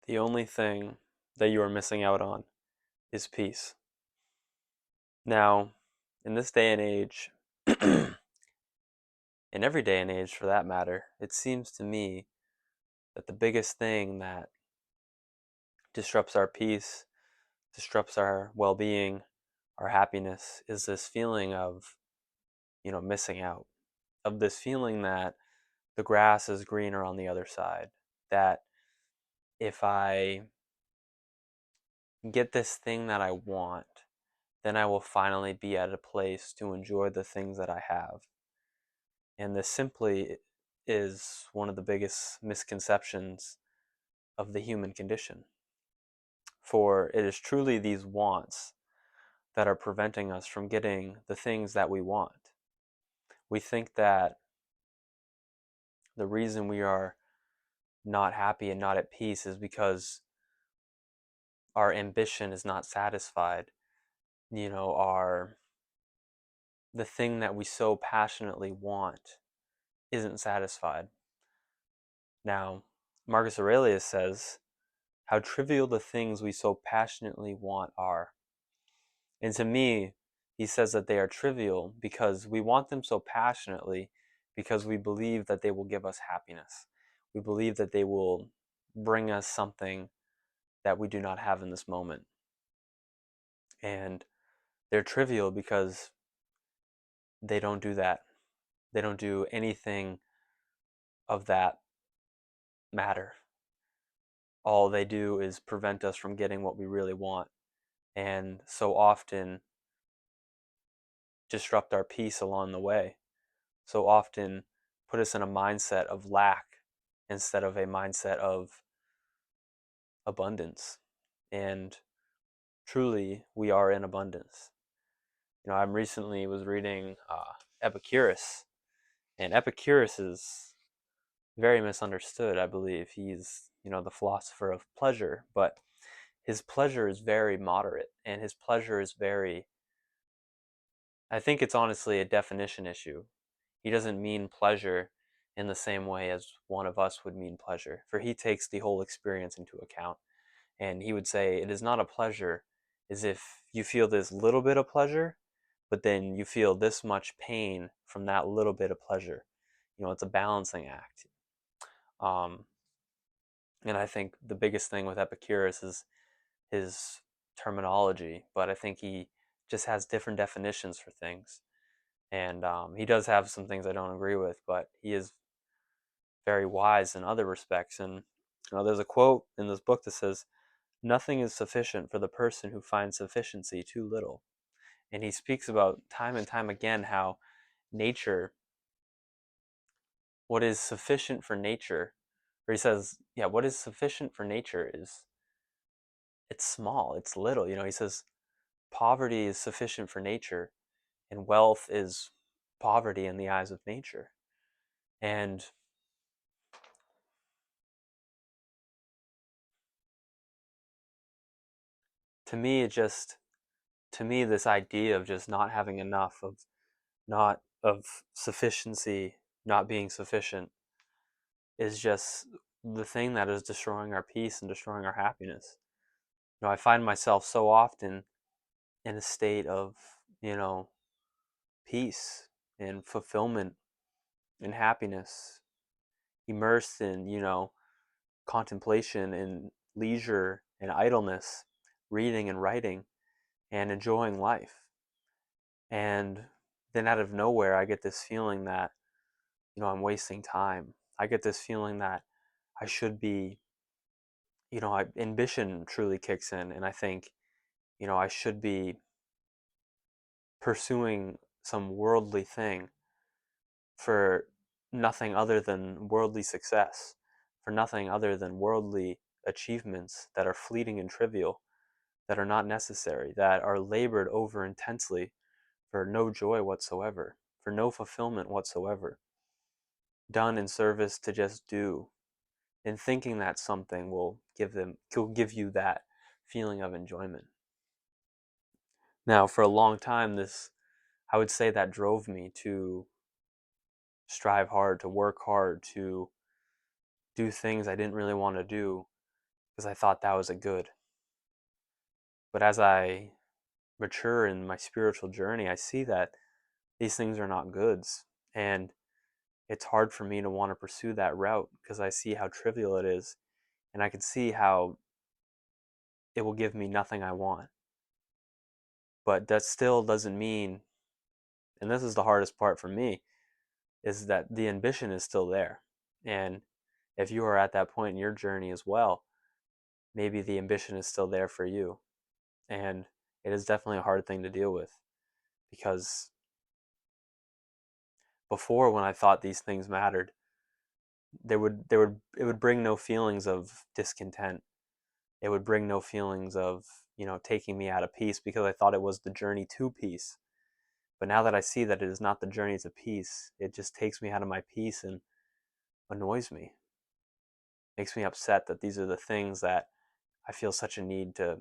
The only thing that you are missing out on is peace. Now, in this day and age, in every day and age for that matter, it seems to me that the biggest thing that disrupts our peace, disrupts our well being, our happiness, is this feeling of, missing out, of this feeling that the grass is greener on the other side, that if I get this thing that I want, then I will finally be at a place to enjoy the things that I have. And this simply is one of the biggest misconceptions of the human condition. For it is truly these wants that are preventing us from getting the things that we want. We think that the reason we are not happy and not at peace is because our ambition is not satisfied. Our the thing that we so passionately want isn't satisfied. Now, Marcus Aurelius says, how trivial the things we so passionately want are. And to me, he says that they are trivial because we want them so passionately because we believe that they will give us happiness. We believe that they will bring us something that we do not have in this moment. And they're trivial because they don't do that. They don't do anything of that matter. All they do is prevent us from getting what we really want, and so often disrupt our peace along the way. So often put us in a mindset of lack instead of a mindset of abundance. And truly, we are in abundance. I recently was reading Epicurus, and Epicurus is very misunderstood, I believe. He's, the philosopher of pleasure, but his pleasure is very moderate, and his pleasure is very, I think it's honestly a definition issue. He doesn't mean pleasure in the same way as one of us would mean pleasure, for he takes the whole experience into account. And he would say it is not a pleasure as if you feel this little bit of pleasure, but then you feel this much pain from that little bit of pleasure. It's a balancing act. Um, and I think the biggest thing with Epicurus is his terminology, but I think he just has different definitions for things. And he does have some things I don't agree with, but he is very wise in other respects. And there's a quote in this book that says, "Nothing is sufficient for the person who finds sufficiency too little." And he speaks about time and time again how nature, what is sufficient for nature, or he says, yeah, what is sufficient for nature is it's small, it's little. He says poverty is sufficient for nature, and wealth is poverty in the eyes of nature. And to me, this idea of just not having enough, of not of sufficiency, not being sufficient, is just the thing that is destroying our peace and destroying our happiness. I find myself so often in a state of, peace and fulfillment and happiness, immersed in, contemplation and leisure and idleness, reading and writing and enjoying life. And then out of nowhere, I get this feeling that, I'm wasting time. I get this feeling that I should be, ambition truly kicks in. And I think, I should be pursuing some worldly thing for nothing other than worldly success, for nothing other than worldly achievements that are fleeting and trivial, that are not necessary, that are labored over intensely for no joy whatsoever, for no fulfillment whatsoever, done in service to just do, and thinking that something will give you that feeling of enjoyment. Now, for a long time, I would say that drove me to strive hard, to work hard, to do things I didn't really want to do, because I thought that was a good. But as I mature in my spiritual journey, I see that these things are not goods. And it's hard for me to want to pursue that route because I see how trivial it is. And I can see how it will give me nothing I want. But that still doesn't mean, and this is the hardest part for me, is that the ambition is still there. And if you are at that point in your journey as well, maybe the ambition is still there for you. And it is definitely a hard thing to deal with because before, when I thought these things mattered, it would bring no feelings of discontent. It would bring no feelings of, taking me out of peace because I thought it was the journey to peace. But now that I see that it is not the journey to peace, it just takes me out of my peace and annoys me. Makes me upset that these are the things that I feel such a need to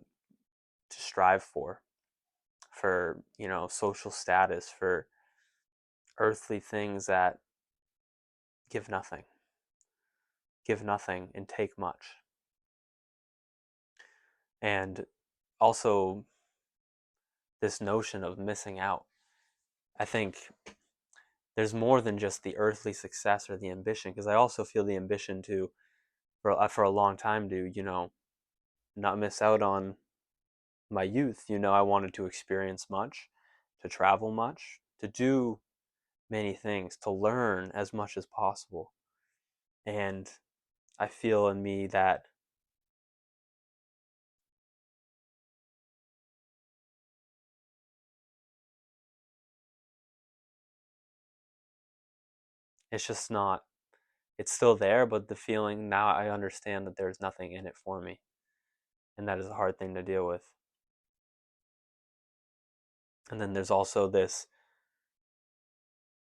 strive for, social status, for earthly things that give nothing, and take much. And also this notion of missing out. I think there's more than just the earthly success or the ambition, because I also feel the ambition to, for a long time, to, not miss out on my youth. I wanted to experience much, to travel much, to do many things, to learn as much as possible. And I feel in me that it's just not, it's still there, but the feeling now I understand that there's nothing in it for me. And that is a hard thing to deal with. And then there's also this,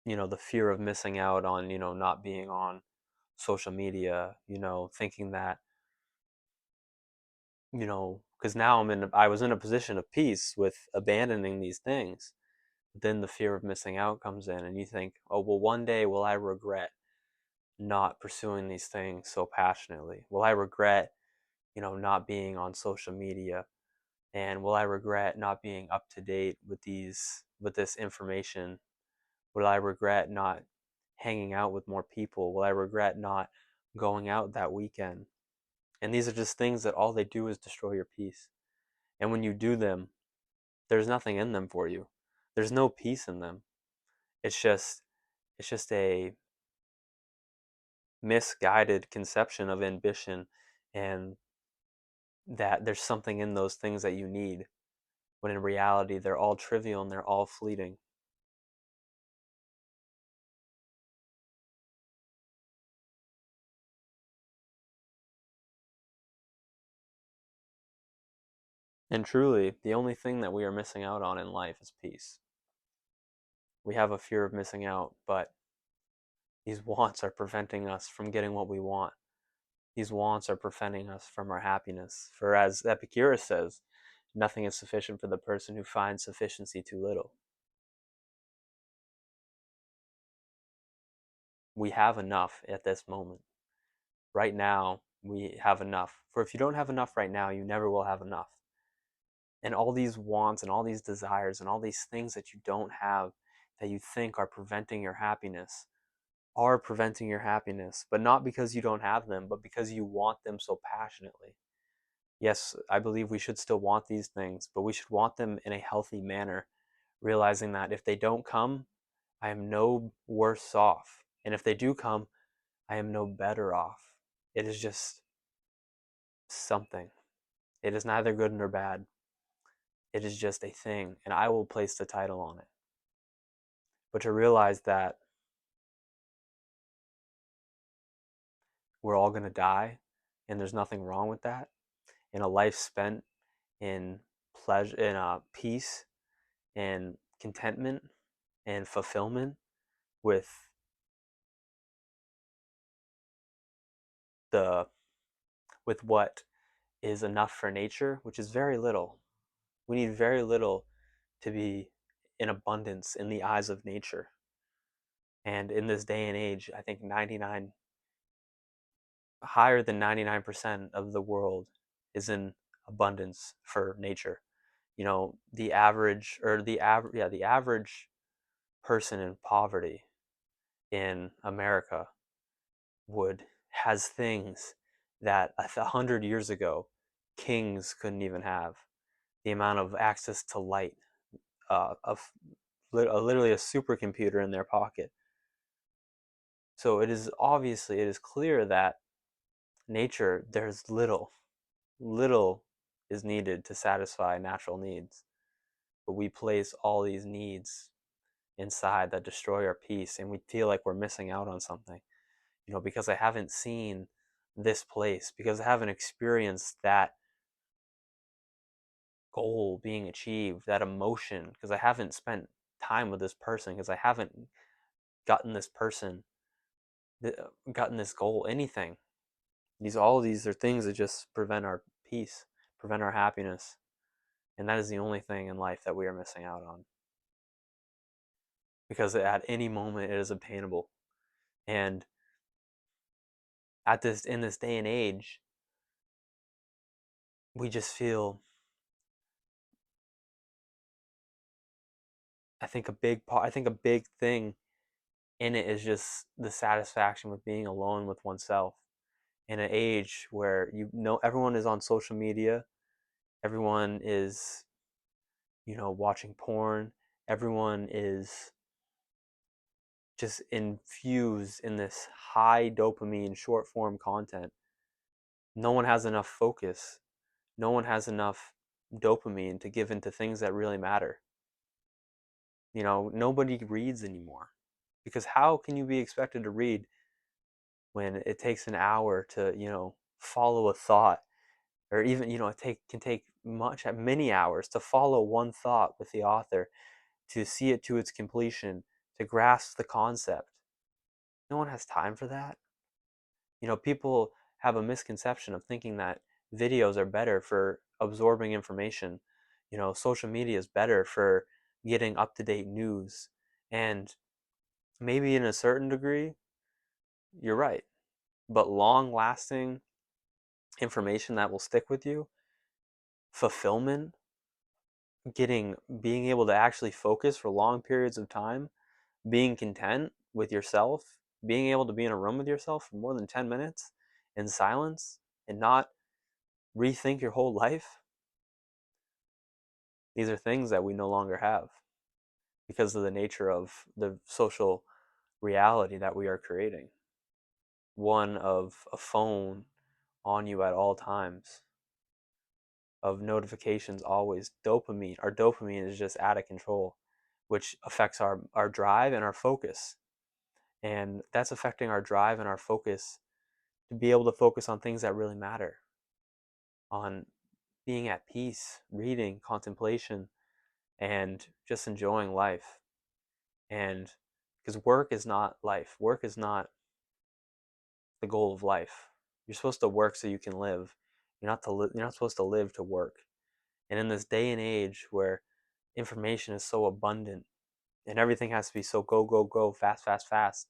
the fear of missing out on, not being on social media, thinking that, because now I was in a position of peace with abandoning these things. Then the fear of missing out comes in, and you think, oh, well, one day will I regret not pursuing these things so passionately? Will I regret, not being on social media? And will I regret not being up to date with this information? Will I regret not hanging out with more people? Will I regret not going out that weekend? And these are just things that all they do is destroy your peace. And when you do them, there's nothing in them for you. There's no peace in them. It's just a misguided conception of ambition, and that there's something in those things that you need, when in reality they're all trivial and they're all fleeting. And truly, the only thing that we are missing out on in life is peace. We have a fear of missing out, but these wants are preventing us from getting what we want. These wants are preventing us from our happiness. For as Epicurus says, nothing is sufficient for the person who finds sufficiency too little. We have enough at this moment. Right now, we have enough. For if you don't have enough right now, you never will have enough. And all these wants and all these desires and all these things that you don't have, that you think are preventing your happiness, but not because you don't have them, but because you want them so passionately. Yes, I believe we should still want these things, but we should want them in a healthy manner, realizing that if they don't come, I am no worse off. And if they do come, I am no better off. It is just something. It is neither good nor bad. It is just a thing, and I will place the title on it. But to realize that we're all going to die, and there's nothing wrong with that, and a life spent in pleasure, in peace, and contentment, and fulfillment with the with what is enough for nature, which is very little. We need very little to be in abundance in the eyes of nature. And in this day and age, I think higher than 99% of the world is in abundance for nature. You know, the average or the average yeah, the average person in poverty in America would has things that 100 years ago kings couldn't even have. The amount of access to light, of literally a supercomputer in their pocket. So it is clear that nature, there's little is needed to satisfy natural needs, but we place all these needs inside that destroy our peace, and we feel like we're missing out on something. You know, because I haven't seen this place, because I haven't experienced that goal being achieved, that emotion, because I haven't spent time with this person, because I haven't gotten this person, gotten this goal, anything. All of these are things that just prevent our peace, prevent our happiness, and that is the only thing in life that we are missing out on. Because at any moment it is obtainable, and in this day and age, we just feel. I think a big thing in it is just the satisfaction with being alone with oneself in an age where everyone is on social media, everyone is watching porn, everyone is just infused in this high dopamine short form content. No one has enough focus, no one has enough dopamine to give into things that really matter. Nobody reads anymore, because how can you be expected to read when it takes an hour to follow a thought, or even can take many hours to follow one thought with the author, to see it to its completion, to grasp the concept. No one has time for that. People have a misconception of thinking that videos are better for absorbing information. Social media is better for getting up to date news. And maybe in a certain degree, you're right. But long lasting information that will stick with you, fulfillment, being able to actually focus for long periods of time, being content with yourself, being able to be in a room with yourself for more than 10 minutes in silence and not rethink your whole life. These are things that we no longer have because of the nature of the social reality that we are creating. One of a phone on you at all times, of notifications always. Our dopamine is just out of control, which affects our drive and our focus. And that's affecting our drive and our focus to be able to focus on things that really matter, on being at peace, reading, contemplation, and just enjoying life. And because work is not life, work is not the goal of life. You're supposed to work so you can live. You're not supposed to live to work. And in this day and age where information is so abundant and everything has to be so go, go, go, fast, fast, fast,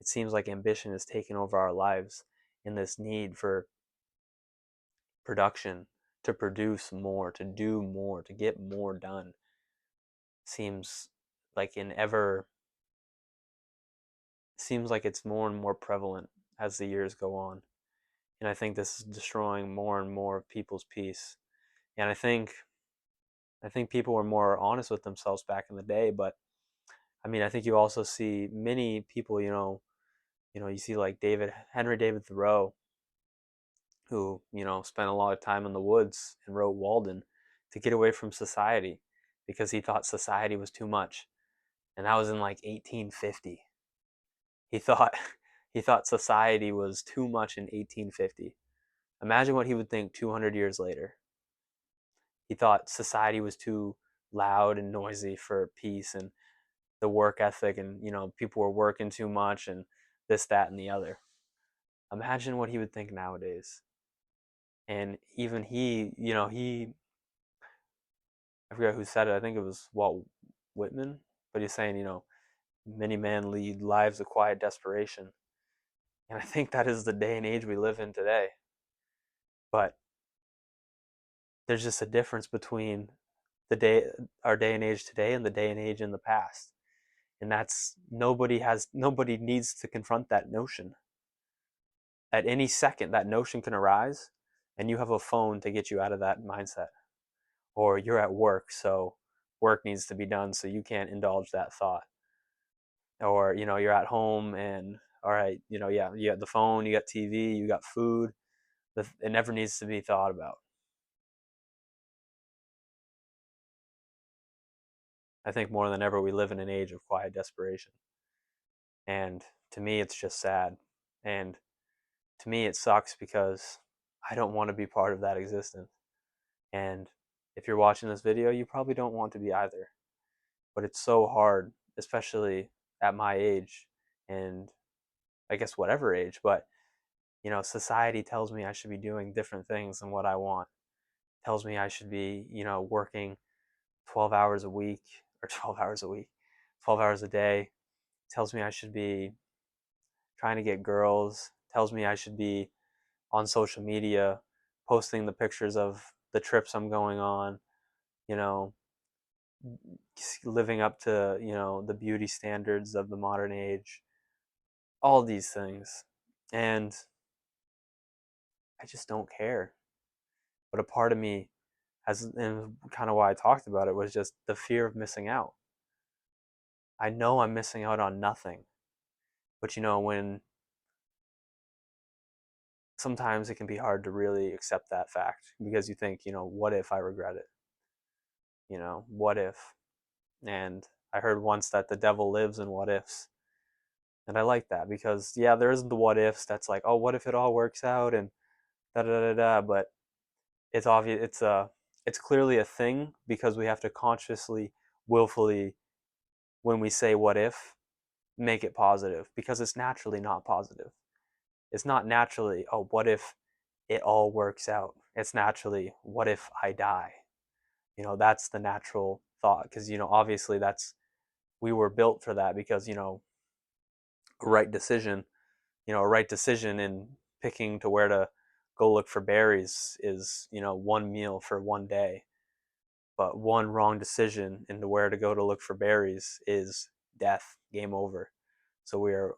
it seems like ambition is taking over our lives in this need for production, to produce more, to do more, to get more done. Seems like seems like it's more and more prevalent as the years go on. And I think this is destroying more and more of people's peace. And I think people were more honest with themselves back in the day, but I mean, I think you also see many people, you see like Henry David Thoreau, who, spent a lot of time in the woods and wrote Walden to get away from society because he thought society was too much. And that was in like 1850. He thought he thought society was too much in 1850. Imagine what he would think 200 years later. He thought society was too loud and noisy for peace, and the work ethic, and people were working too much, and this, that, and the other. Imagine what he would think nowadays. And even I forget who said it. I think it was Walt Whitman, but he's saying, many men lead lives of quiet desperation. And I think that is the day and age we live in today. But there's just a difference between the day our day and age today and the day and age in the past. And that's nobody needs to confront that notion. At any second that notion can arise, and you have a phone to get you out of that mindset. Or you're at work, so work needs to be done, so you can't indulge that thought. Or you're at home and all right, yeah, you got the phone, you got TV, you got food. It never needs to be thought about. I think more than ever we live in an age of quiet desperation, and to me it's just sad. And to me it sucks because I don't want to be part of that existence. And if you're watching this video, you probably don't want to be either. But it's so hard, especially at my age, and I guess whatever age. But society tells me I should be doing different things than what I want. Tells me I should be, working 12 hours a week, or 12 hours a week, 12 hours a day. Tells me I should be trying to get girls. Tells me I should be on social media posting the pictures of the trips I'm going on, you know, living up to, the beauty standards of the modern age. All these things. And I just don't care. But a part of me has, and kind of why I talked about it, was just the fear of missing out. I know I'm missing out on nothing. But when sometimes it can be hard to really accept that fact because you think, what if I regret it? What if? And I heard once that the devil lives in what ifs. And I like that because, yeah, there isn't the what ifs that's like, oh, what if it all works out and da da da da. But it's obvious, it's clearly a thing because we have to consciously, willfully, when we say what if, make it positive because it's naturally not positive. It's not naturally, oh, what if it all works out? It's naturally, what if I die? That's the natural thought because, obviously we were built for that because, a right decision, a right decision in picking to where to go look for berries is, one meal for one day. But one wrong decision into where to go to look for berries is death, game over. So we are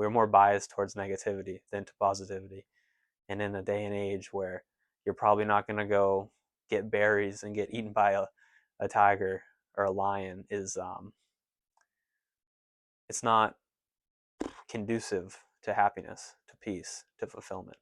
more biased towards negativity than to positivity. And in a day and age where you're probably not going to go get berries and get eaten by a tiger or a lion, is it's not conducive to happiness, to peace, to fulfillment.